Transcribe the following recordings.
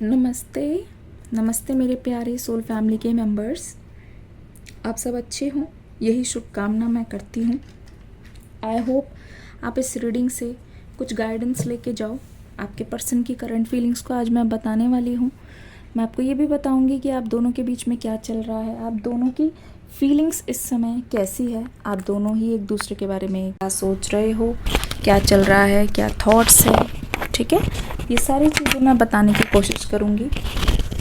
नमस्ते। नमस्ते मेरे प्यारे सोल फैमिली के मेंबर्स, आप सब अच्छे हों, यही शुभकामना मैं करती हूँ। आई होप आप इस रीडिंग से कुछ गाइडेंस लेके जाओ। आपके पर्सन की करंट फीलिंग्स को आज मैं बताने वाली हूँ। मैं आपको ये भी बताऊँगी कि आप दोनों के बीच में क्या चल रहा है, आप दोनों की फीलिंग्स इस समय कैसी है, आप दोनों ही एक दूसरे के बारे में क्या सोच रहे हो, क्या चल रहा है, क्या थॉट्स है। ठीक है, ये सारी चीज़ें मैं बताने की कोशिश करूँगी।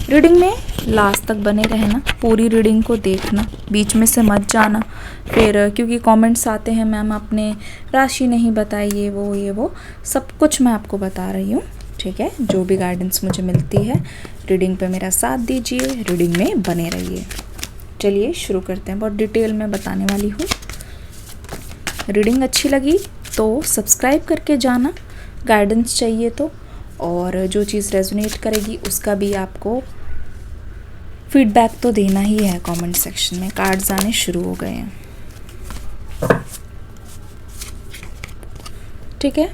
रीडिंग में लास्ट तक बने रहना, पूरी रीडिंग को देखना, बीच में से मत जाना फिर, क्योंकि कमेंट्स आते हैं मैम आपने राशि नहीं बताई, ये वो सब कुछ मैं आपको बता रही हूँ। ठीक है, जो भी गाइडेंस मुझे मिलती है रीडिंग पे मेरा साथ दीजिए, रीडिंग में बने रहिए। चलिए शुरू करते हैं। बहुत डिटेल में बताने वाली हूँ। रीडिंग अच्छी लगी तो सब्सक्राइब करके जाना, गाइडेंस चाहिए तो, और जो चीज़ रेजोनेट करेगी उसका भी आपको फीडबैक तो देना ही है कमेंट सेक्शन में। कार्ड्स आने शुरू हो गए हैं। ठीक है,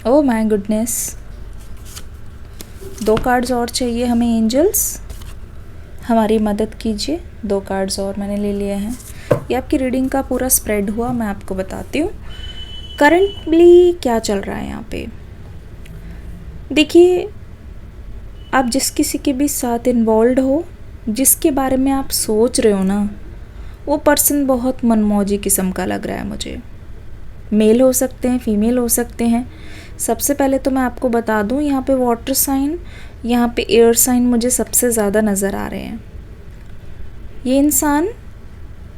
ओह माय गुडनेस, 2 कार्ड्स और चाहिए हमें। एंजल्स हमारी मदद कीजिए। 2 कार्ड्स और मैंने ले लिए हैं। ये आपकी रीडिंग का पूरा स्प्रेड हुआ, मैं आपको बताती हूँ करंटली क्या चल रहा है यहाँ पे। देखिए, आप जिस किसी के भी साथ इन्वॉल्व हो, जिसके बारे में आप सोच रहे हो ना, वो पर्सन बहुत मनमौजी किस्म का लग रहा है मुझे। मेल हो सकते हैं, फीमेल हो सकते हैं। सबसे पहले तो मैं आपको बता दूं, यहाँ पे वाटर साइन, यहाँ पे एयर साइन मुझे सबसे ज़्यादा नज़र आ रहे हैं। ये इंसान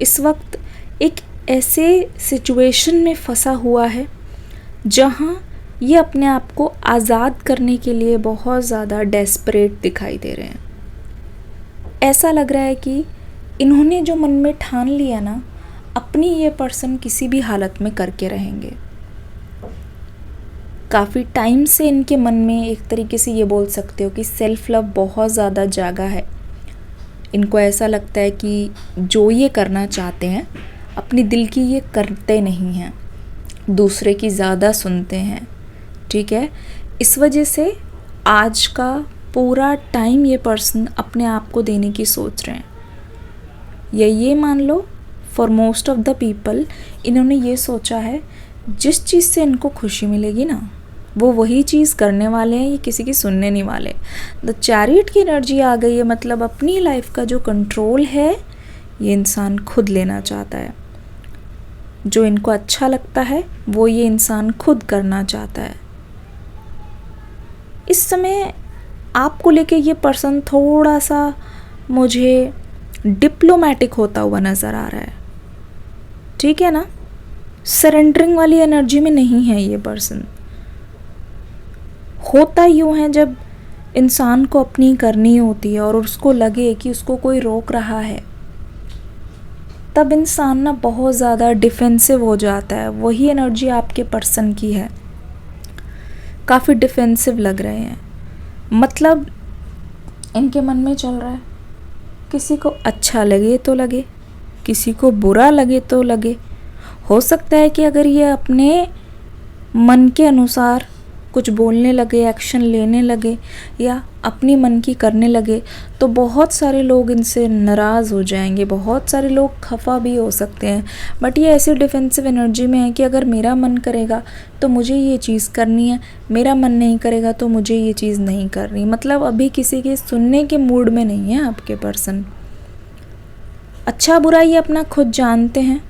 इस वक्त एक ऐसे सिचुएशन में फंसा हुआ है जहाँ ये अपने आप को आज़ाद करने के लिए बहुत ज़्यादा डेस्परेट दिखाई दे रहे हैं। ऐसा लग रहा है कि इन्होंने जो मन में ठान लिया ना, अपनी ये पर्सन किसी भी हालत में करके रहेंगे। काफ़ी टाइम से इनके मन में एक तरीके से ये बोल सकते हो कि सेल्फ लव बहुत ज़्यादा जागा है। इनको ऐसा लगता है कि जो ये करना चाहते हैं अपनी दिल की ये करते नहीं हैं, दूसरे की ज़्यादा सुनते हैं। ठीक है, इस वजह से आज का पूरा टाइम ये पर्सन अपने आप को देने की सोच रहे हैं। या ये मान लो for most of the people, इन्होंने ये सोचा है जिस चीज़ से इनको खुशी मिलेगी ना, वो वही चीज़ करने वाले हैं, ये किसी की सुनने नहीं वाले। द चैरियट की एनर्जी आ गई है, मतलब अपनी लाइफ का जो कंट्रोल है ये इंसान खुद लेना चाहता है। जो इनको अच्छा लगता है वो ये इंसान खुद करना चाहता है। इस समय आपको लेके ये पर्सन थोड़ा सा मुझे डिप्लोमेटिक होता हुआ नज़र आ रहा है। ठीक है ना, सरेंडरिंग वाली एनर्जी में नहीं है ये पर्सन। होता यूँ है जब इंसान को अपनी करनी होती है और उसको लगे कि उसको कोई रोक रहा है, तब इंसान ना बहुत ज़्यादा डिफेंसिव हो जाता है। वही एनर्जी आपके पर्सन की है। काफ़ी डिफेंसिव लग रहे हैं, मतलब इनके मन में चल रहा है किसी को अच्छा लगे तो लगे, किसी को बुरा लगे तो लगे। हो सकता है कि अगर ये अपने मन के अनुसार कुछ बोलने लगे, एक्शन लेने लगे या अपनी मन की करने लगे तो बहुत सारे लोग इनसे नाराज़ हो जाएंगे, बहुत सारे लोग खफा भी हो सकते हैं। बट ये ऐसी डिफेंसिव एनर्जी में है कि अगर मेरा मन करेगा तो मुझे ये चीज़ करनी है, मेरा मन नहीं करेगा तो मुझे ये चीज़ नहीं करनी। मतलब अभी किसी के सुनने के मूड में नहीं है आपके पर्सन। अच्छा बुरा ये अपना खुद जानते हैं।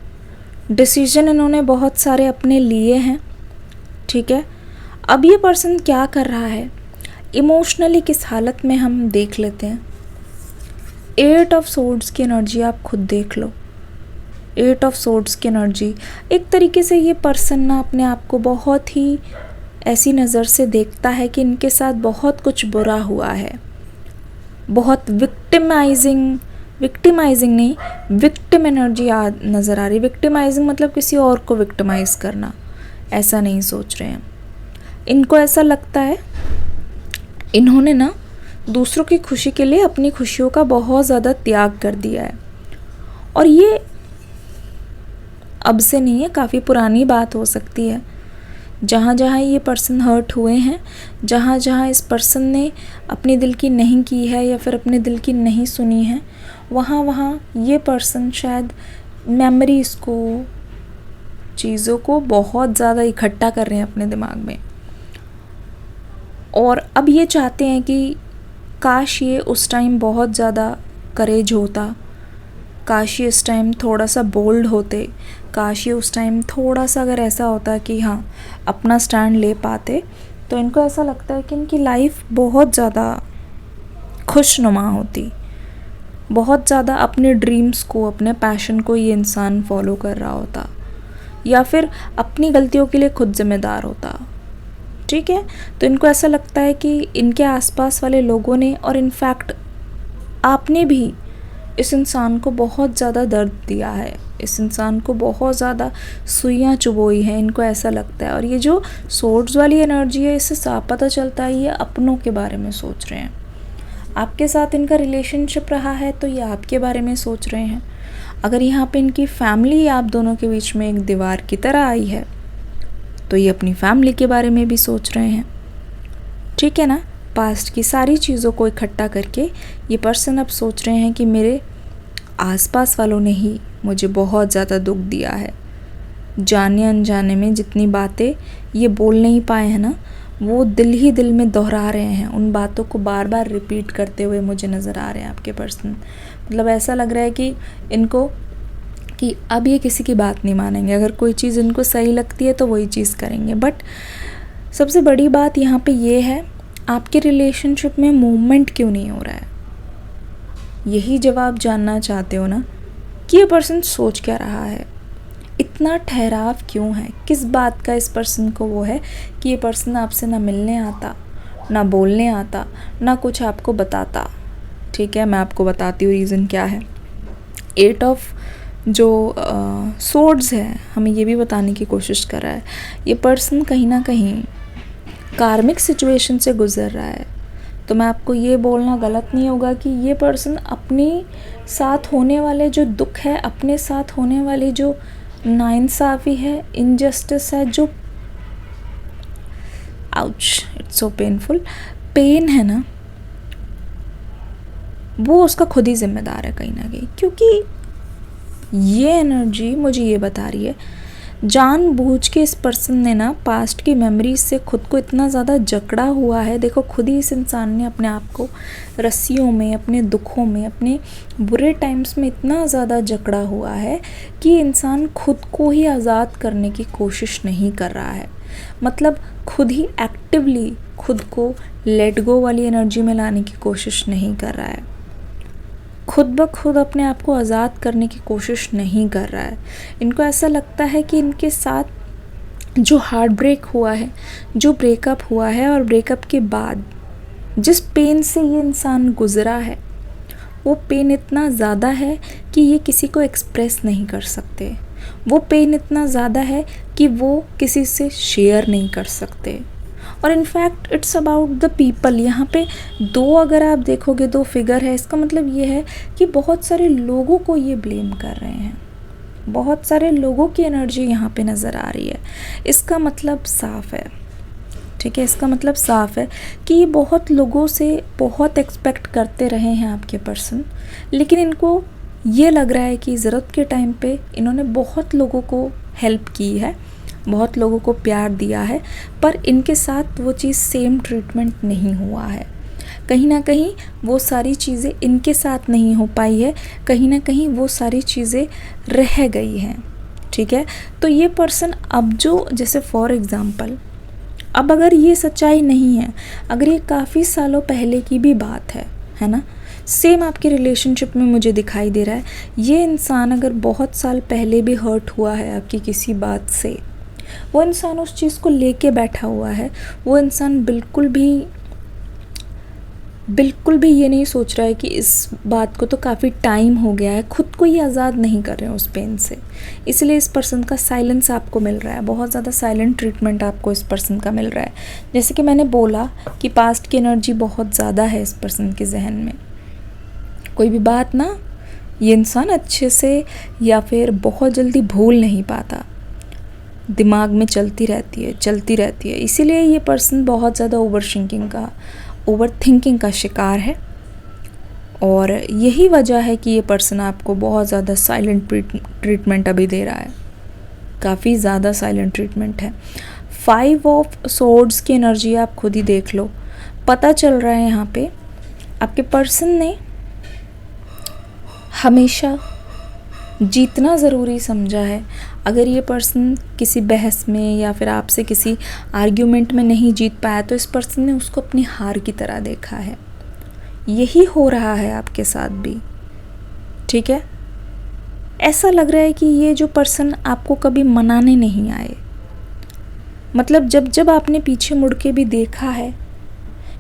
डिसीजन इन्होंने बहुत सारे अपने लिए हैं। ठीक है, अब ये पर्सन क्या कर रहा है, इमोशनली किस हालत में, हम देख लेते हैं। 8 ऑफ सोर्ड्स की एनर्जी आप खुद देख लो। 8 ऑफ सोर्ड्स की एनर्जी, एक तरीके से ये पर्सन ना अपने आप को बहुत ही ऐसी नज़र से देखता है कि इनके साथ बहुत कुछ बुरा हुआ है। बहुत विक्टिमाइजिंग नहीं, विक्टिम एनर्जी नज़र आ रही। विक्टिमाइजिंग मतलब किसी और को विक्टिमाइज करना, ऐसा नहीं सोच रहे हैं। इनको ऐसा लगता है इन्होंने ना दूसरों की खुशी के लिए अपनी खुशियों का बहुत ज़्यादा त्याग कर दिया है। और ये अब से नहीं है, काफ़ी पुरानी बात हो सकती है जहाँ जहाँ ये पर्सन हर्ट हुए हैं, जहाँ जहाँ इस पर्सन ने अपने दिल की नहीं की है या फिर अपने दिल की नहीं सुनी है, वहाँ वहाँ ये पर्सन शायद मेमोरीज़ को, चीज़ों को बहुत ज़्यादा इकट्ठा कर रहे हैं अपने दिमाग में, और अब ये चाहते हैं कि काश ये उस टाइम बहुत ज़्यादा करेज होता, काश ये उस टाइम थोड़ा सा बोल्ड होते, काश ये उस टाइम थोड़ा सा अगर ऐसा होता कि हाँ अपना स्टैंड ले पाते, तो इनको ऐसा लगता है कि इनकी लाइफ बहुत ज़्यादा खुशनुमा होती, बहुत ज़्यादा अपने ड्रीम्स को, अपने पैशन को ये इंसान फॉलो कर रहा होता, या फिर अपनी गलतियों के लिए खुद जिम्मेदार होता। ठीक है, तो इनको ऐसा लगता है कि इनके आसपास वाले लोगों ने, और इनफैक्ट आपने भी इस इंसान को बहुत ज़्यादा दर्द दिया है, इस इंसान को बहुत ज़्यादा सुइयाँ चुभोई हैं, इनको ऐसा लगता है। और ये जो सोर्ड्स वाली एनर्जी है, इससे साफ पता चलता है ये अपनों के बारे में सोच रहे हैं। आपके साथ इनका रिलेशनशिप रहा है तो ये आपके बारे में सोच रहे हैं। अगर यहाँ पे इनकी फैमिली आप दोनों के बीच में एक दीवार की तरह आई है, तो ये अपनी फैमिली के बारे में भी सोच रहे हैं। ठीक है ना, पास्ट की सारी चीज़ों को इकट्ठा करके ये पर्सन अब सोच रहे हैं कि मेरे आसपास वालों ने ही मुझे बहुत ज़्यादा दुख दिया है। जाने अनजाने में जितनी बातें ये बोल नहीं पाए हैं ना, वो दिल ही दिल में दोहरा रहे हैं, उन बातों को बार बार रिपीट करते हुए मुझे नज़र आ रहे हैं आपके पर्सन। मतलब ऐसा लग रहा है कि इनको, कि अब ये किसी की बात नहीं मानेंगे, अगर कोई चीज़ इनको सही लगती है तो वही चीज़ करेंगे। बट सबसे बड़ी बात यहाँ पे ये है, आपके रिलेशनशिप में मूवमेंट क्यों नहीं हो रहा है? यही जवाब जानना चाहते हो ना, कि ये पर्सन सोच क्या रहा है, इतना ठहराव क्यों है, किस बात का इस पर्सन को वो है कि ये पर्सन आपसे ना मिलने आता, ना बोलने आता, ना कुछ आपको बताता। ठीक है, मैं आपको बताती हूँ रीज़न क्या है। 8 ऑफ जो सोर्ड्स है हमें ये भी बताने की कोशिश कर रहा है, ये पर्सन कहीं ना कहीं कार्मिक सिचुएशन से गुज़र रहा है। तो मैं आपको ये बोलना गलत नहीं होगा कि ये पर्सन अपने साथ होने वाले जो दुख है, अपने साथ होने वाली जो नाइंसाफ़ी है, इनजस्टिस है, जो ouch, it's so painful, pain है ना, वो उसका खुद ही जिम्मेदार है कहीं ना कहीं। क्योंकि ये एनर्जी मुझे ये बता रही है, जानबूझ के इस पर्सन ने ना पास्ट की मेमोरीज से खुद को इतना ज़्यादा जकड़ा हुआ है। देखो, खुद ही इस इंसान ने अपने आप को रस्सियों में, अपने दुखों में, अपने बुरे टाइम्स में इतना ज़्यादा जकड़ा हुआ है कि इंसान खुद को ही आज़ाद करने की कोशिश नहीं कर रहा है। मतलब खुद ही एक्टिवली खुद को लेट गो वाली एनर्जी में लाने की कोशिश नहीं कर रहा है, खुद ब खुद अपने आप को आज़ाद करने की कोशिश नहीं कर रहा है। इनको ऐसा लगता है कि इनके साथ जो हार्ट ब्रेक हुआ है, जो ब्रेकअप हुआ है, और ब्रेकअप के बाद जिस पेन से ये इंसान गुज़रा है, वो पेन इतना ज़्यादा है कि ये किसी को एक्सप्रेस नहीं कर सकते। वो पेन इतना ज़्यादा है कि वो किसी से शेयर नहीं कर सकते। और in fact it's about the people. यहाँ पे दो, अगर आप देखोगे, दो फिगर है, इसका मतलब ये है कि बहुत सारे लोगों को ये ब्लेम कर रहे हैं, बहुत सारे लोगों की एनर्जी यहाँ पे नज़र आ रही है। इसका मतलब साफ़ है, ठीक है, इसका मतलब साफ़ है कि ये बहुत लोगों से बहुत एक्सपेक्ट करते रहे हैं आपके पर्सन, लेकिन इनको ये लग रहा है कि ज़रूरत के टाइम पे इन्होंने बहुत लोगों को हेल्प की है, बहुत लोगों को प्यार दिया है, पर इनके साथ वो चीज़ सेम ट्रीटमेंट नहीं हुआ है। कहीं ना कहीं वो सारी चीज़ें इनके साथ नहीं हो पाई है, कहीं ना कहीं वो सारी चीज़ें रह गई हैं। ठीक है, तो ये पर्सन अब जो, जैसे फॉर एग्ज़ाम्पल, अब अगर ये सच्चाई नहीं है, अगर ये काफ़ी सालों पहले की भी बात है ना, सेम आपके रिलेशनशिप में मुझे दिखाई दे रहा है, ये इंसान अगर बहुत साल पहले भी हर्ट हुआ है आपकी किसी बात से, वो इंसान उस चीज़ को लेके बैठा हुआ है, वो इंसान बिल्कुल भी ये नहीं सोच रहा है कि इस बात को तो काफ़ी टाइम हो गया है, खुद को ही आज़ाद नहीं कर रहे हैं उस पेन से। इसलिए इस पर्सन का साइलेंस आपको मिल रहा है, बहुत ज़्यादा साइलेंट ट्रीटमेंट आपको इस पर्सन का मिल रहा है। जैसे कि मैंने बोला कि पास्ट की एनर्जी बहुत ज़्यादा है इस पर्सन के जहन में। कोई भी बात ना ये इंसान अच्छे से या फिर बहुत जल्दी भूल नहीं पाता। दिमाग में चलती रहती है। इसीलिए ये पर्सन बहुत ज़्यादा ओवर थिंकिंग का शिकार है, और यही वजह है कि ये पर्सन आपको बहुत ज़्यादा साइलेंट ट्रीटमेंट अभी दे रहा है, काफ़ी ज़्यादा साइलेंट ट्रीटमेंट है। 5 ऑफ सोर्ड्स की एनर्जी आप खुद ही देख लो, पता चल रहा है यहाँ पे आपके पर्सन ने हमेशा जीतना ज़रूरी समझा है। अगर ये पर्सन किसी बहस में या फिर आपसे किसी आर्ग्यूमेंट में नहीं जीत पाया तो इस पर्सन ने उसको अपनी हार की तरह देखा है। यही हो रहा है आपके साथ भी, ठीक है। ऐसा लग रहा है कि ये जो पर्सन आपको कभी मनाने नहीं आए, मतलब जब आपने पीछे मुड़ के भी देखा है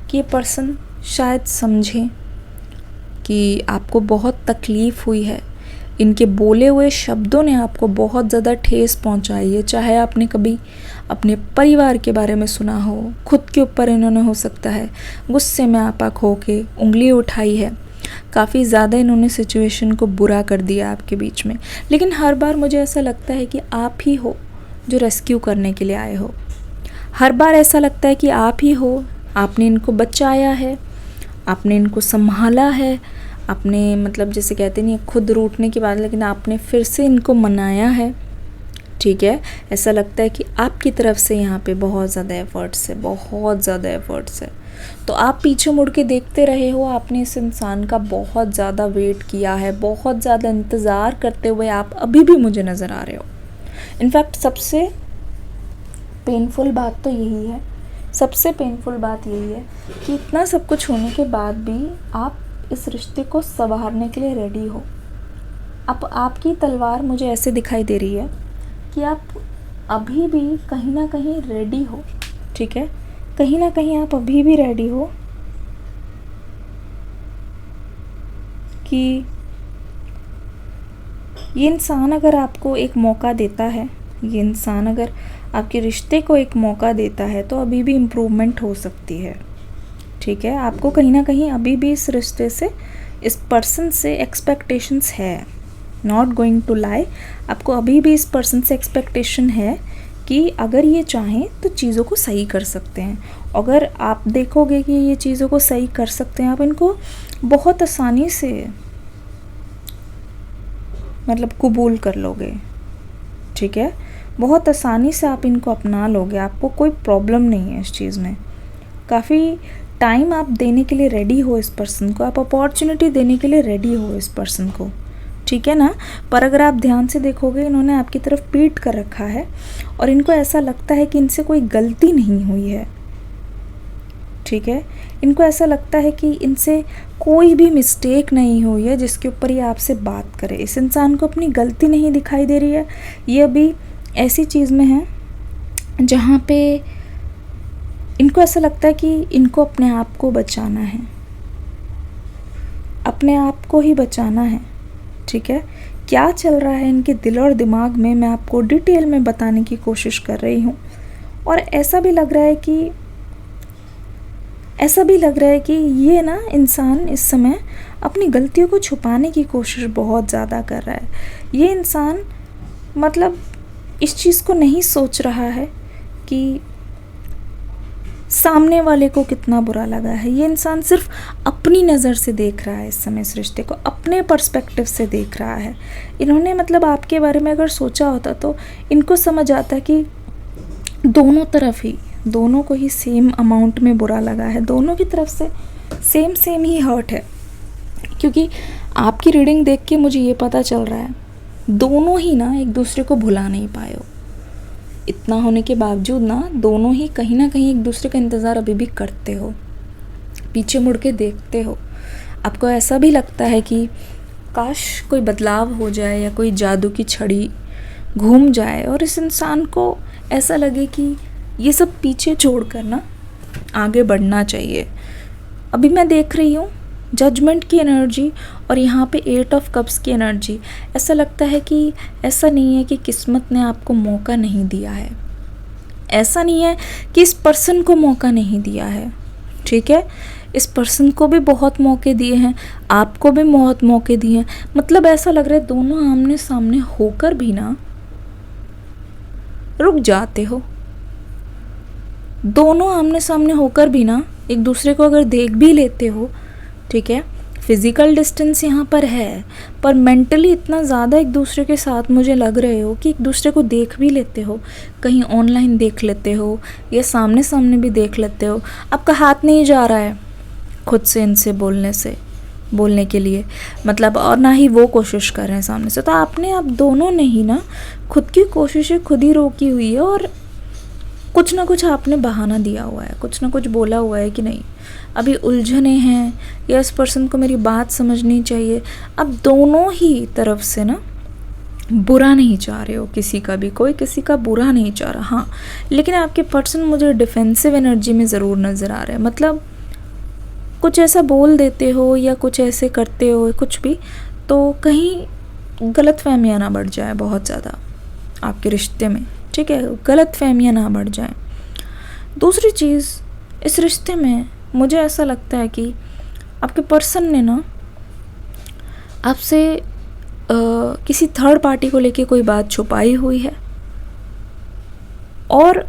कि ये पर्सन शायद समझे कि आपको बहुत तकलीफ़ हुई है, इनके बोले हुए शब्दों ने आपको बहुत ज़्यादा ठेस पहुंचाई है। चाहे आपने कभी अपने परिवार के बारे में सुना हो, खुद के ऊपर इन्होंने हो सकता है गुस्से में आपा खो के उंगली उठाई है, काफ़ी ज़्यादा इन्होंने सिचुएशन को बुरा कर दिया आपके बीच में। लेकिन हर बार मुझे ऐसा लगता है कि आप ही हो जो रेस्क्यू करने के लिए आए हो। हर बार ऐसा लगता है कि आप ही हो, आपने इनको बचाया है, आपने इनको संभाला है, आपने मतलब जैसे कहते नहीं खुद रूठने के बाद, लेकिन आपने फिर से इनको मनाया है, ठीक है। ऐसा लगता है कि आपकी तरफ से यहाँ पे बहुत ज़्यादा एफ़र्ट्स है, बहुत ज़्यादा एफ़र्ट्स है। तो आप पीछे मुड़ के देखते रहे हो, आपने इस इंसान का बहुत ज़्यादा वेट किया है, बहुत ज़्यादा इंतज़ार करते हुए आप अभी भी मुझे नज़र आ रहे हो। इनफैक्ट सबसे पेनफुल बात तो यही है, सबसे पेनफुल बात यही है कि इतना सब कुछ होने के बाद भी आप इस रिश्ते को संवारने के लिए रेडी हो। अब आपकी तलवार मुझे ऐसे दिखाई दे रही है कि आप अभी भी कहीं ना कहीं रेडी हो, ठीक है। कहीं ना कहीं आप अभी भी रेडी हो कि ये इंसान अगर आपको एक मौका देता है, ये इंसान अगर आपके रिश्ते को एक मौका देता है तो अभी भी इम्प्रूवमेंट हो सकती है, ठीक है। आपको कहीं ना कहीं अभी भी इस रिश्ते से, इस पर्सन से एक्सपेक्टेशंस है, नॉट गोइंग टू लाई। आपको अभी भी इस पर्सन से एक्सपेक्टेशन है कि अगर ये चाहें तो चीज़ों को सही कर सकते हैं। अगर आप देखोगे कि ये चीज़ों को सही कर सकते हैं, आप इनको बहुत आसानी से मतलब कबूल कर लोगे, ठीक है। बहुत आसानी से आप इनको अपना लोगे, आपको कोई प्रॉब्लम नहीं है इस चीज़ में। काफ़ी टाइम आप देने के लिए रेडी हो इस पर्सन को, आप अपॉर्चुनिटी देने के लिए रेडी हो इस पर्सन को, ठीक है ना। पर अगर आप ध्यान से देखोगे, इन्होंने आपकी तरफ पीठ कर रखा है और इनको ऐसा लगता है कि इनसे कोई गलती नहीं हुई है, ठीक है। इनको ऐसा लगता है कि इनसे कोई भी मिस्टेक नहीं हुई है जिसके ऊपर ये आपसे बात करे। इस इंसान को अपनी गलती नहीं दिखाई दे रही है। ये अभी ऐसी चीज़ में है जहाँ पे इनको ऐसा लगता है कि इनको अपने आप को बचाना है, अपने आप को ही बचाना है, ठीक है। क्या चल रहा है इनके दिल और दिमाग में, मैं आपको डिटेल में बताने की कोशिश कर रही हूँ। और ऐसा भी लग रहा है कि ये ना इंसान इस समय अपनी गलतियों को छुपाने की कोशिश बहुत ज़्यादा कर रहा है। ये इंसान मतलब इस चीज़ को नहीं सोच रहा है कि सामने वाले को कितना बुरा लगा है। ये इंसान सिर्फ अपनी नज़र से देख रहा है इस समय, इस रिश्ते को अपने पर्सपेक्टिव से देख रहा है। इन्होंने मतलब आपके बारे में अगर सोचा होता तो इनको समझ आता कि दोनों तरफ ही, दोनों को ही सेम अमाउंट में बुरा लगा है, दोनों की तरफ से सेम ही हर्ट है। क्योंकि आपकी रीडिंग देख के मुझे ये पता चल रहा है दोनों ही ना एक दूसरे को भुला नहीं पाए हो। इतना होने के बावजूद ना दोनों ही कहीं ना कहीं एक दूसरे का इंतज़ार अभी भी करते हो, पीछे मुड़ के देखते हो। आपको ऐसा भी लगता है कि काश कोई बदलाव हो जाए या कोई जादू की छड़ी घूम जाए और इस इंसान को ऐसा लगे कि ये सब पीछे छोड़कर ना आगे बढ़ना चाहिए। अभी मैं देख रही हूँ जजमेंट की एनर्जी और यहाँ पे 8 ऑफ कप्स की एनर्जी। ऐसा लगता है कि ऐसा नहीं है कि किस्मत ने आपको मौका नहीं दिया है, ऐसा नहीं है कि इस पर्सन को मौका नहीं दिया है, ठीक है। इस पर्सन को भी बहुत मौके दिए हैं, आपको भी बहुत मौके दिए हैं। मतलब ऐसा लग रहा है दोनों आमने सामने होकर भी ना रुक जाते हो। दोनों आमने सामने होकर भी ना एक दूसरे को अगर देख भी लेते हो, ठीक है, फिज़िकल डिस्टेंस यहाँ पर है, पर मेंटली इतना ज़्यादा एक दूसरे के साथ मुझे लग रहे हो कि एक दूसरे को देख भी लेते हो, कहीं ऑनलाइन देख लेते हो या सामने सामने भी देख लेते हो। आपका हाथ नहीं जा रहा है खुद से इनसे बोलने के लिए, मतलब, और ना ही वो कोशिश कर रहे हैं सामने से। तो आपने आप दोनों ने ही ना खुद की कोशिशें खुद ही रोकी हुई है, और कुछ ना कुछ आपने बहाना दिया हुआ है, कुछ ना कुछ बोला हुआ है कि नहीं अभी उलझने हैं या इस पर्सन को मेरी बात समझनी चाहिए। अब दोनों ही तरफ से ना बुरा नहीं चाह रहे हो किसी का भी, कोई किसी का बुरा नहीं चाह रहा। हाँ, लेकिन आपके पर्सन मुझे डिफेंसिव एनर्जी में ज़रूर नज़र आ रहे हैं। मतलब कुछ ऐसा बोल देते हो या कुछ ऐसे करते हो कुछ भी, तो कहीं गलतफहमियाँ ना बढ़ जाए बहुत ज़्यादा आपके रिश्ते में, ठीक है, गलतफहमियाँ ना बढ़ जाएं। दूसरी चीज़, इस रिश्ते में मुझे ऐसा लगता है कि आपके पर्सन ने ना आपसे किसी थर्ड पार्टी को लेके कोई बात छुपाई हुई है, और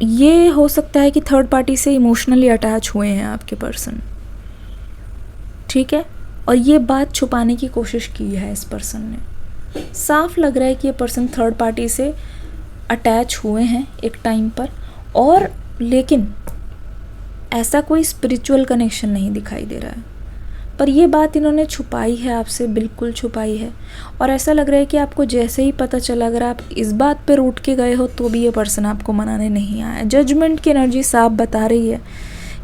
ये हो सकता है कि थर्ड पार्टी से इमोशनली अटैच हुए हैं आपके पर्सन, ठीक है, और ये बात छुपाने की कोशिश की है इस पर्सन ने। साफ लग रहा है कि ये पर्सन थर्ड पार्टी से अटैच हुए हैं एक टाइम पर, और लेकिन ऐसा कोई स्पिरिचुअल कनेक्शन नहीं दिखाई दे रहा है, पर ये बात इन्होंने छुपाई है आपसे, बिल्कुल छुपाई है। और ऐसा लग रहा है कि आपको जैसे ही पता चला, अगर आप इस बात पे रूठ के गए हो तो भी ये पर्सन आपको मनाने नहीं आया। जजमेंट की एनर्जी साफ बता रही है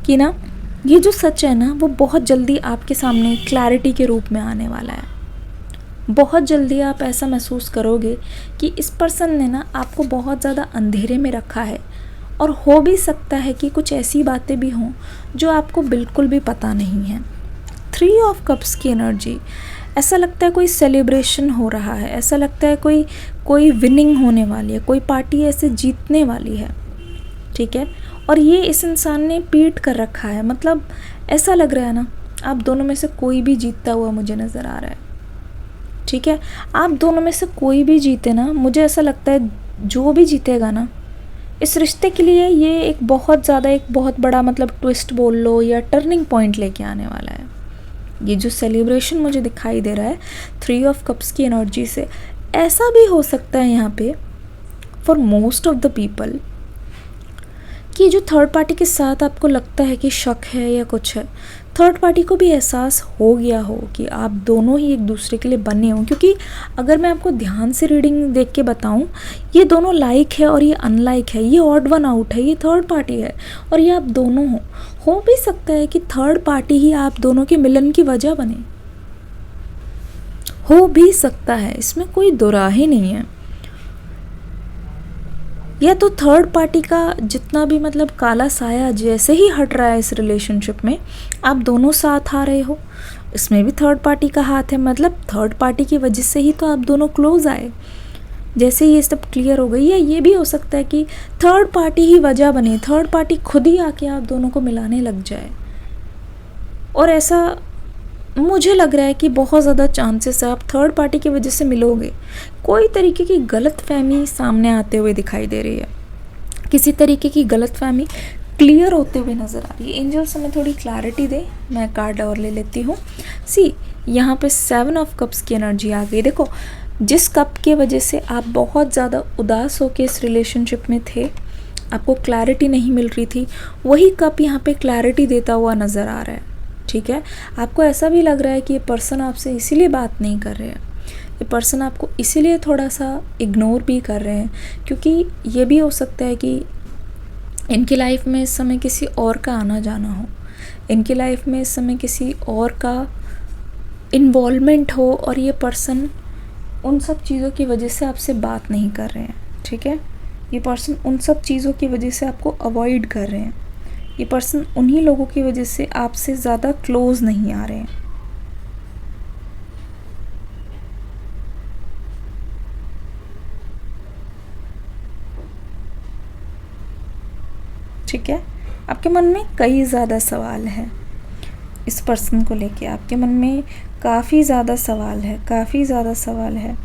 कि ना ये जो सच है ना वो बहुत जल्दी आपके सामने क्लैरिटी के रूप में आने वाला है। बहुत जल्दी आप ऐसा महसूस करोगे कि इस पर्सन ने ना आपको बहुत ज़्यादा अंधेरे में रखा है, और हो भी सकता है कि कुछ ऐसी बातें भी हों जो आपको बिल्कुल भी पता नहीं है। 3 ऑफ कप्स की एनर्जी, ऐसा लगता है कोई सेलिब्रेशन हो रहा है, ऐसा लगता है कोई विनिंग होने वाली है, कोई पार्टी ऐसे जीतने वाली है, ठीक है, और ये इस इंसान ने पीट कर रखा है। मतलब ऐसा लग रहा है ना आप दोनों में से कोई भी जीतता हुआ मुझे नज़र आ रहा है, ठीक है, आप दोनों में से कोई भी जीते ना, मुझे ऐसा लगता है जो भी जीतेगा ना इस रिश्ते के लिए ये एक बहुत बड़ा मतलब ट्विस्ट बोल लो या टर्निंग पॉइंट लेके आने वाला है। ये जो सेलिब्रेशन मुझे दिखाई दे रहा है 3 ऑफ कप्स की एनर्जी से, ऐसा भी हो सकता है यहाँ पे for most of the people कि जो थर्ड पार्टी के साथ आपको लगता है कि शक है या कुछ है, थर्ड पार्टी को भी एहसास हो गया हो कि आप दोनों ही एक दूसरे के लिए बने हो। क्योंकि अगर मैं आपको ध्यान से रीडिंग देख के बताऊं, ये दोनों लाइक है और ये अनलाइक है, ये ऑड वन आउट है, ये थर्ड पार्टी है और ये आप दोनों हो भी सकता है कि थर्ड पार्टी ही आप दोनों के मिलन की वजह बने, हो भी सकता है, इसमें कोई दो राह ही नहीं है। या तो थर्ड पार्टी का जितना भी मतलब काला साया जैसे ही हट रहा है इस रिलेशनशिप में, आप दोनों साथ आ रहे हो, इसमें भी थर्ड पार्टी का हाथ है। मतलब थर्ड पार्टी की वजह से ही तो आप दोनों क्लोज आए, जैसे ये सब क्लियर हो गई है। ये भी हो सकता है कि थर्ड पार्टी ही वजह बने, थर्ड पार्टी खुद ही आके आप दोनों को मिलाने लग जाए। और ऐसा मुझे लग रहा है कि बहुत ज़्यादा चांसेस है आप थर्ड पार्टी की वजह से मिलोगे। कोई तरीके की गलतफहमी सामने आते हुए दिखाई दे रही है, किसी तरीके की गलतफहमी क्लियर होते हुए नज़र आ रही है। एंजल्स हमें थोड़ी क्लैरिटी दे, मैं कार्ड और ले लेती हूँ। सी यहाँ पे 7 ऑफ कप्स की एनर्जी आ गई। देखो, जिस कप के वजह से आप बहुत ज़्यादा उदास होकर इस रिलेशनशिप में थे, आपको क्लैरिटी नहीं मिल रही थी, वही कप यहाँ पे क्लैरिटी देता हुआ नज़र आ रहा है। ठीक है, आपको ऐसा भी लग रहा है कि ये पर्सन आपसे इसीलिए बात नहीं कर रहे हैं, ये पर्सन आपको इसीलिए थोड़ा सा इग्नोर भी कर रहे हैं, क्योंकि ये भी हो सकता है कि इनकी लाइफ में इस समय किसी और का आना जाना हो, इनकी लाइफ में इस समय किसी और का इन्वॉल्वमेंट हो, और ये पर्सन उन सब चीज़ों की वजह से आपसे बात नहीं कर रहे हैं। ठीक है, ये पर्सन उन सब चीज़ों की वजह से आपको अवॉइड कर रहे हैं, ये पर्सन उन्हीं लोगों की वजह से आपसे ज़्यादा क्लोज नहीं आ रहे हैं। ठीक है, आपके मन में कई ज़्यादा सवाल हैं इस पर्सन को लेके, आपके मन में काफ़ी ज़्यादा सवाल है, काफ़ी ज़्यादा सवाल है।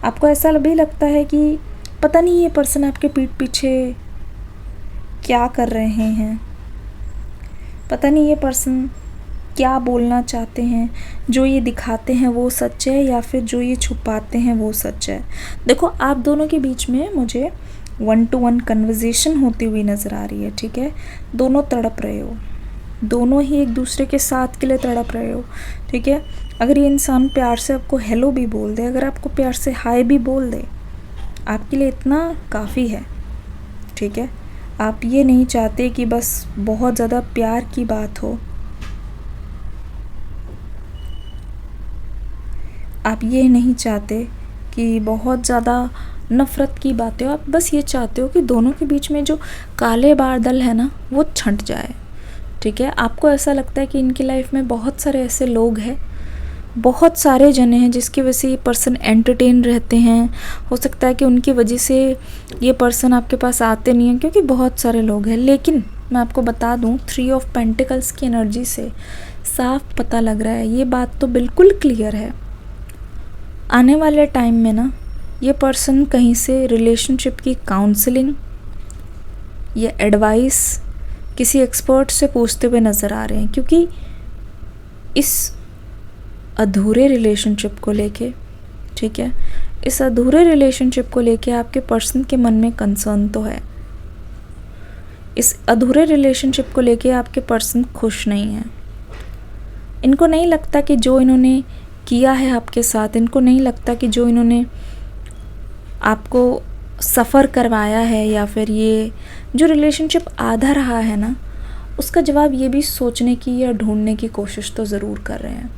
आपको ऐसा भी लगता है कि पता नहीं ये पर्सन आपके पीठ पीछे क्या कर रहे हैं, पता नहीं ये पर्सन क्या बोलना चाहते हैं, जो ये दिखाते हैं वो सच है या फिर जो ये छुपाते हैं वो सच है। देखो आप दोनों के बीच में मुझे 1 to 1 कन्वर्जेशन होती हुई नज़र आ रही है, ठीक है। दोनों तड़प रहे हो, दोनों ही एक दूसरे के साथ के लिए तड़प रहे हो, ठीक है। अगर ये इंसान प्यार से आपको हेलो भी बोल दे, अगर आपको प्यार से हाय भी बोल दे, आपके लिए इतना काफ़ी है, ठीक है। आप ये नहीं चाहते कि बस बहुत ज़्यादा प्यार की बात हो, आप ये नहीं चाहते कि बहुत ज़्यादा नफ़रत की बातें हो, आप बस ये चाहते हो कि दोनों के बीच में जो काले बादल है ना वो छंट जाए, ठीक है। आपको ऐसा लगता है कि इनकी लाइफ में बहुत सारे ऐसे लोग हैं, बहुत सारे जने हैं जिसकी वजह से ये पर्सन एंटरटेन रहते हैं। हो सकता है कि उनकी वजह से ये पर्सन आपके पास आते नहीं हैं क्योंकि बहुत सारे लोग हैं। लेकिन मैं आपको बता दूं 3 ऑफ पेंटिकल्स की एनर्जी से साफ पता लग रहा है, ये बात तो बिल्कुल क्लियर है, आने वाले टाइम में ना ये पर्सन कहीं से रिलेशनशिप की काउंसलिंग या एडवाइस किसी एक्सपर्ट से पूछते हुए नज़र आ रहे हैं, क्योंकि इस अधूरे रिलेशनशिप को लेके, ठीक है, इस अधूरे रिलेशनशिप को लेके आपके पर्सन के मन में कंसर्न तो है। इस अधूरे रिलेशनशिप को लेके आपके पर्सन खुश नहीं है। इनको नहीं लगता कि जो इन्होंने किया है आपके साथ, इनको नहीं लगता कि जो इन्होंने आपको सफ़र करवाया है या फिर ये जो रिलेशनशिप आधा रहा है ना, उसका जवाब ये भी सोचने की या ढूंढने की कोशिश तो ज़रूर कर रहे हैं।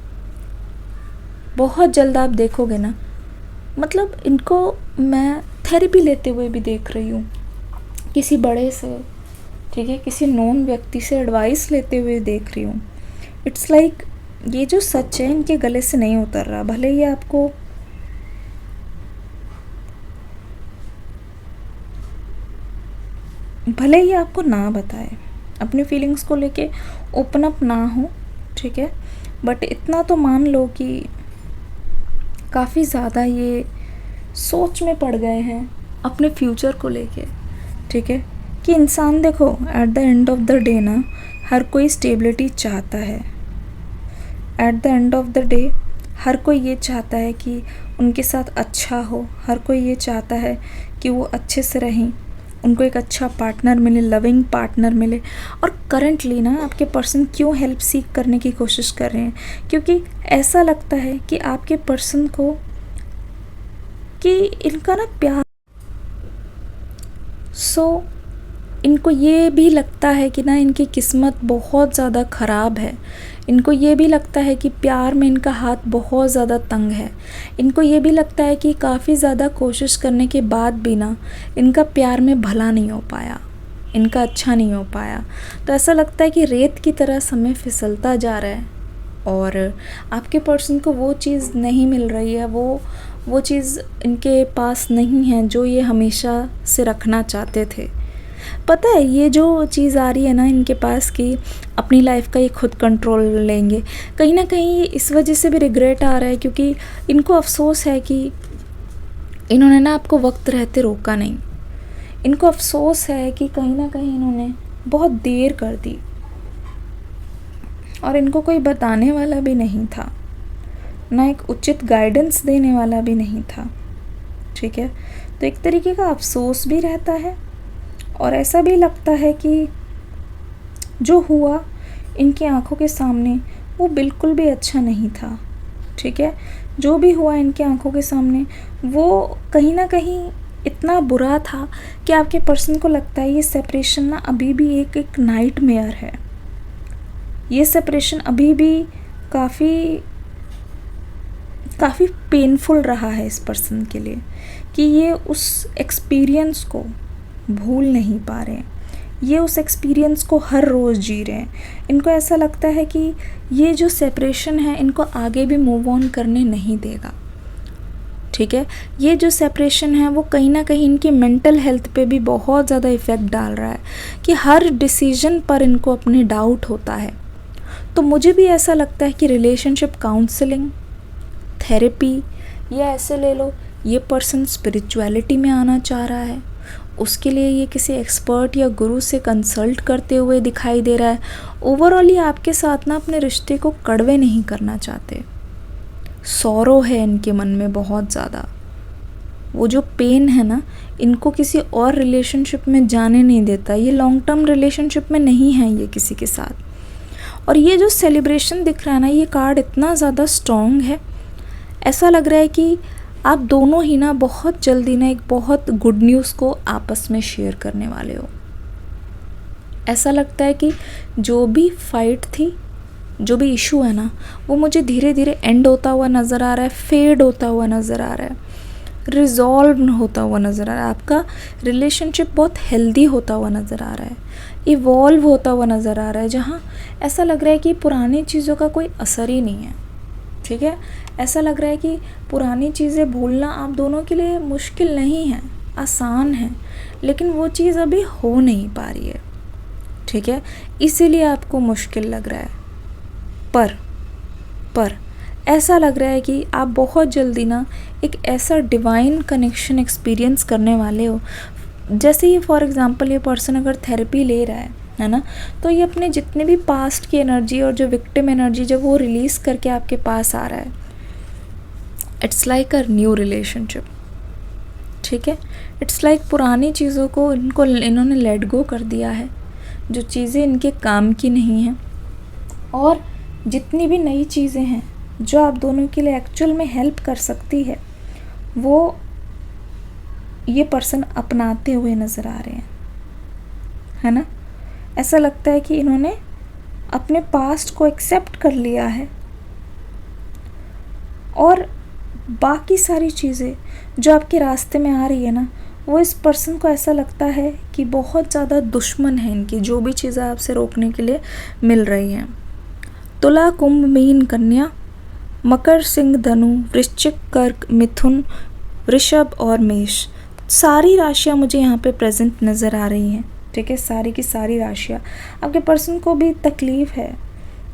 बहुत जल्द आप देखोगे ना, मतलब इनको मैं थेरेपी लेते हुए भी देख रही हूँ, किसी बड़े से, ठीक है, किसी नोन व्यक्ति से एडवाइस लेते हुए देख रही हूँ। इट्स लाइक ये जो सच है इनके गले से नहीं उतर रहा, भले ही आपको ना बताए, अपनी फीलिंग्स को लेके ओपन अप ना हो, ठीक है, बट इतना तो मान लो कि काफ़ी ज़्यादा ये सोच में पड़ गए हैं अपने फ्यूचर को लेके, ठीक है। कि इंसान देखो at the end of the day ना हर कोई स्टेबिलिटी चाहता है, at the end of the day हर कोई ये चाहता है कि उनके साथ अच्छा हो, हर कोई ये चाहता है कि वो अच्छे से रहें, उनको एक अच्छा पार्टनर मिले, लविंग पार्टनर मिले। और करंटली ना आपके पर्सन क्यों हेल्प सीख करने की कोशिश कर रहे हैं, क्योंकि ऐसा लगता है कि आपके पर्सन को कि इनका ना प्यार, सो इनको ये भी लगता है कि ना इनकी किस्मत बहुत ज़्यादा ख़राब है, इनको ये भी लगता है कि प्यार में इनका हाथ बहुत ज़्यादा तंग है, इनको ये भी लगता है कि काफ़ी ज़्यादा कोशिश करने के बाद भी ना इनका प्यार में भला नहीं हो पाया, इनका अच्छा नहीं हो पाया। तो ऐसा लगता है कि रेत की तरह समय फिसलता जा रहा है और आपके पर्सन को वो चीज़ नहीं मिल रही है, वो चीज़ इनके पास नहीं है जो ये हमेशा से रखना चाहते थे। पता है ये जो चीज़ आ रही है ना इनके पास कि अपनी लाइफ का ये खुद कंट्रोल लेंगे, कहीं ना कहीं इस वजह से भी रिग्रेट आ रहा है, क्योंकि इनको अफसोस है कि इन्होंने ना आपको वक्त रहते रोका नहीं, इनको अफसोस है कि कहीं ना कहीं इन्होंने बहुत देर कर दी और इनको कोई बताने वाला भी नहीं था, ना एक उचित गाइडेंस देने वाला भी नहीं था, ठीक है। तो एक तरीके का अफसोस भी रहता है और ऐसा भी लगता है कि जो हुआ इनकी आंखों के सामने वो बिल्कुल भी अच्छा नहीं था, ठीक है। जो भी हुआ इनकी आंखों के सामने वो कहीं ना कहीं इतना बुरा था कि आपके पर्सन को लगता है ये सेपरेशन ना अभी भी एक नाइटमेयर है, ये सेपरेशन अभी भी काफ़ी पेनफुल रहा है इस पर्सन के लिए, कि ये उस एक्सपीरियंस को भूल नहीं पा रहे हैं, ये उस एक्सपीरियंस को हर रोज़ जी रहे हैं। इनको ऐसा लगता है कि ये जो सेपरेशन है इनको आगे भी मूव ऑन करने नहीं देगा, ठीक है। ये जो सेपरेशन है वो कहीं ना कहीं इनकी मेंटल हेल्थ पे भी बहुत ज़्यादा इफ़ेक्ट डाल रहा है कि हर डिसीजन पर इनको अपने डाउट होता है। तो मुझे भी ऐसा लगता है कि रिलेशनशिप काउंसलिंग, थेरेपी, या ऐसे ले लो ये पर्सन स्पिरिचुअलिटी में आना चाह रहा है, उसके लिए ये किसी एक्सपर्ट या गुरु से कंसल्ट करते हुए दिखाई दे रहा है। ओवरऑल ये आपके साथ ना अपने रिश्ते को कड़वे नहीं करना चाहते। सौरो है इनके मन में बहुत ज़्यादा। वो जो पेन है ना, इनको किसी और रिलेशनशिप में जाने नहीं देता। ये लॉन्ग टर्म रिलेशनशिप में नहीं है ये किसी के साथ। और ये जो सेलिब्रेशन दिख रहा है ना, ये कार्ड इतना ज़्यादा स्ट्रॉन्ग है। ऐसा लग रहा है कि आप दोनों ही ना बहुत जल्दी ना एक बहुत गुड न्यूज़ को आपस में शेयर करने वाले हो। ऐसा लगता है कि जो भी फाइट थी, जो भी इशू है ना, वो मुझे धीरे धीरे एंड होता हुआ नज़र आ रहा है, फेड होता हुआ नज़र आ रहा है, रिजॉल्व होता हुआ नज़र आ रहा है। आपका रिलेशनशिप बहुत हेल्दी होता हुआ नज़र आ रहा है, इवॉल्व होता हुआ नज़र आ रहा है, जहाँ ऐसा लग रहा है कि पुरानी चीज़ों का कोई असर ही नहीं है। ठीक है, ऐसा लग रहा है कि पुरानी चीज़ें भूलना आप दोनों के लिए मुश्किल नहीं है, आसान है, लेकिन वो चीज़ अभी हो नहीं पा रही है। ठीक है, इसीलिए आपको मुश्किल लग रहा है। पर ऐसा लग रहा है कि आप बहुत जल्दी ना एक ऐसा डिवाइन कनेक्शन एक्सपीरियंस करने वाले हो। जैसे ये फॉर एग्जांपल ये पर्सन अगर थेरेपी ले रहा है ना, तो ये अपने जितने भी पास्ट की एनर्जी और जो विक्टिम एनर्जी जब वो रिलीज़ करके आपके पास आ रहा है, it's like a new relationship. ठीक है, इट्स लाइक पुरानी चीज़ों को इन्होंने लेट गो कर दिया है, जो चीज़ें इनके काम की नहीं हैं, और जितनी भी नई चीज़ें हैं जो आप दोनों के लिए एक्चुअल में हेल्प कर सकती है, वो ये पर्सन अपनाते हुए नज़र आ रहे हैं, है ना। ऐसा लगता है कि इन्होंने अपने पास्ट को एक्सेप्ट कर लिया है, और बाकी सारी चीज़ें जो आपके रास्ते में आ रही है ना, वो इस पर्सन को ऐसा लगता है कि बहुत ज़्यादा दुश्मन है इनकी, जो भी चीज़ें आपसे रोकने के लिए मिल रही हैं। तुला, कुंभ, मीन, कन्या, मकर, सिंह, धनु, वृश्चिक, कर्क, मिथुन, वृषभ और मेष, सारी राशियाँ मुझे यहाँ पे प्रेजेंट नज़र आ रही हैं। ठीक है, सारी की सारी राशियाँ। आपके पर्सन को भी तकलीफ़ है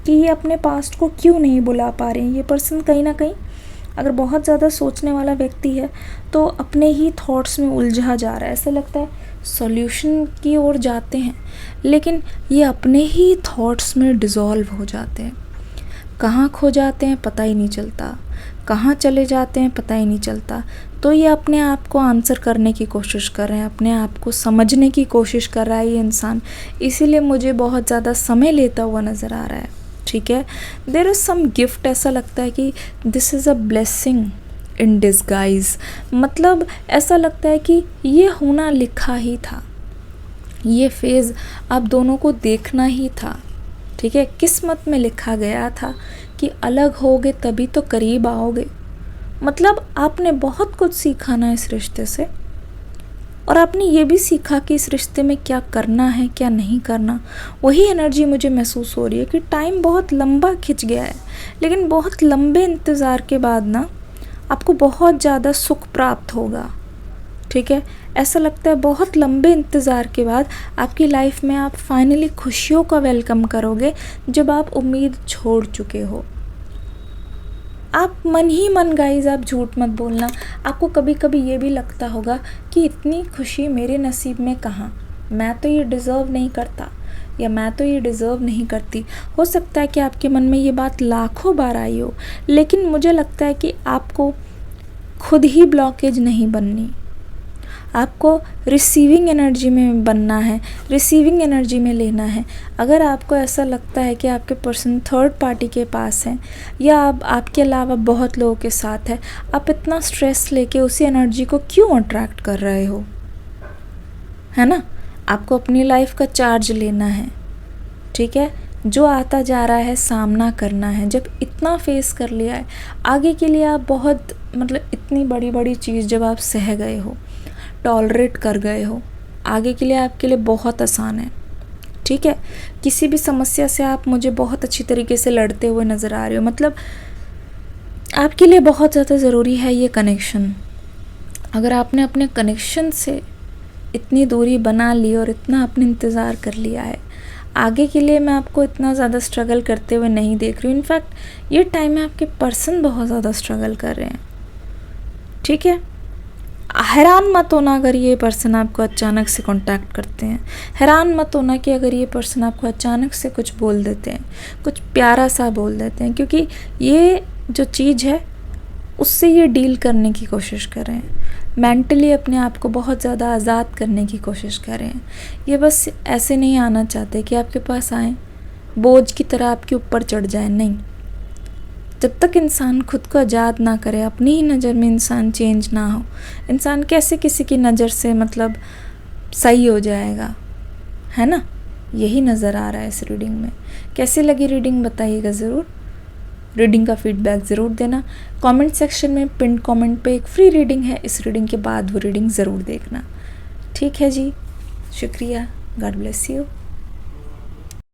कि ये अपने पास्ट को क्यों नहीं बुला पा रहे हैं। ये पर्सन कहीं ना कहीं अगर बहुत ज़्यादा सोचने वाला व्यक्ति है तो अपने ही थॉट्स में उलझा जा रहा है। ऐसा लगता है सॉल्यूशन की ओर जाते हैं, लेकिन ये अपने ही थॉट्स में डिज़ोल्व हो जाते हैं। कहाँ खो जाते हैं पता ही नहीं चलता, कहाँ चले जाते हैं पता ही नहीं चलता। तो ये अपने आप को आंसर करने की कोशिश कर रहे हैं, अपने आप को समझने की कोशिश कर रहा है ये इंसान, इसीलिए मुझे बहुत ज़्यादा समय लेता हुआ नज़र आ रहा है। ठीक है, देयर इज़ सम गिफ्ट। ऐसा लगता है कि this is a blessing in disguise. मतलब ऐसा लगता है कि ये होना लिखा ही था, ये फेज़ आप दोनों को देखना ही था। ठीक है, किस्मत में लिखा गया था कि अलग होगे तभी तो करीब आओगे। मतलब आपने बहुत कुछ सीखा ना इस रिश्ते से, और आपने ये भी सीखा कि इस रिश्ते में क्या करना है क्या नहीं करना। वही एनर्जी मुझे महसूस हो रही है कि टाइम बहुत लंबा खिंच गया है, लेकिन बहुत लंबे इंतज़ार के बाद ना आपको बहुत ज़्यादा सुख प्राप्त होगा। ठीक है, ऐसा लगता है बहुत लंबे इंतज़ार के बाद आपकी लाइफ में आप फाइनली खुशियों का वेलकम करोगे, जब आप उम्मीद छोड़ चुके हो। आप मन ही मन गाइज, आप झूठ मत बोलना, आपको कभी कभी ये भी लगता होगा कि इतनी खुशी मेरे नसीब में कहाँ, मैं तो ये डिज़र्व नहीं करता, या मैं तो ये डिज़र्व नहीं करती। हो सकता है कि आपके मन में ये बात लाखों बार आई हो, लेकिन मुझे लगता है कि आपको खुद ही ब्लॉकेज नहीं बननी, आपको रिसीविंग एनर्जी में बनना है, रिसीविंग एनर्जी में लेना है। अगर आपको ऐसा लगता है कि आपके पर्सन थर्ड पार्टी के पास हैं, या आपके अलावा बहुत लोगों के साथ है, आप इतना स्ट्रेस लेके उसी एनर्जी को क्यों अट्रैक्ट कर रहे हो, है ना। आपको अपनी लाइफ का चार्ज लेना है। ठीक है, जो आता जा रहा है सामना करना है। जब इतना फेस कर लिया है, आगे के लिए आप बहुत मतलब इतनी बड़ी बड़ी चीज़ जब आप सह गए हो, टॉलरेट कर गए हो, आगे के लिए आपके लिए बहुत आसान है। ठीक है, किसी भी समस्या से आप मुझे बहुत अच्छी तरीके से लड़ते हुए नज़र आ रहे हो। मतलब आपके लिए बहुत ज़्यादा ज़रूरी है ये कनेक्शन। अगर आपने अपने कनेक्शन से इतनी दूरी बना ली और इतना आपने इंतज़ार कर लिया है, आगे के लिए मैं आपको इतना ज़्यादा स्ट्रगल करते हुए नहीं देख रही हूँ। इनफैक्ट ये टाइम में आपके पर्सन बहुत ज़्यादा स्ट्रगल कर रहे हैं। ठीक है, हैरान मत होना अगर ये पर्सन आपको अचानक से कांटेक्ट करते हैं। हैरान मत होना कि अगर ये पर्सन आपको अचानक से कुछ बोल देते हैं, कुछ प्यारा सा बोल देते हैं, क्योंकि ये जो चीज़ है उससे ये डील करने की कोशिश कर रहे हैं। मेंटली अपने आप को बहुत ज़्यादा आज़ाद करने की कोशिश कर रहे हैं। ये बस ऐसे नहीं आना चाहते कि आपके पास आएँ, बोझ की तरह आपके ऊपर चढ़ जाए, नहीं। जब तक इंसान खुद को आज़ाद ना करे, अपनी ही नज़र में इंसान चेंज ना हो, इंसान कैसे किसी की नज़र से मतलब सही हो जाएगा, है ना। यही नज़र आ रहा है इस रीडिंग में। कैसी लगी रीडिंग बताइएगा ज़रूर। रीडिंग का फीडबैक ज़रूर देना। कमेंट सेक्शन में पिन कमेंट पे एक फ्री रीडिंग है, इस रीडिंग के बाद वो रीडिंग ज़रूर देखना। ठीक है जी, शुक्रिया। God bless you.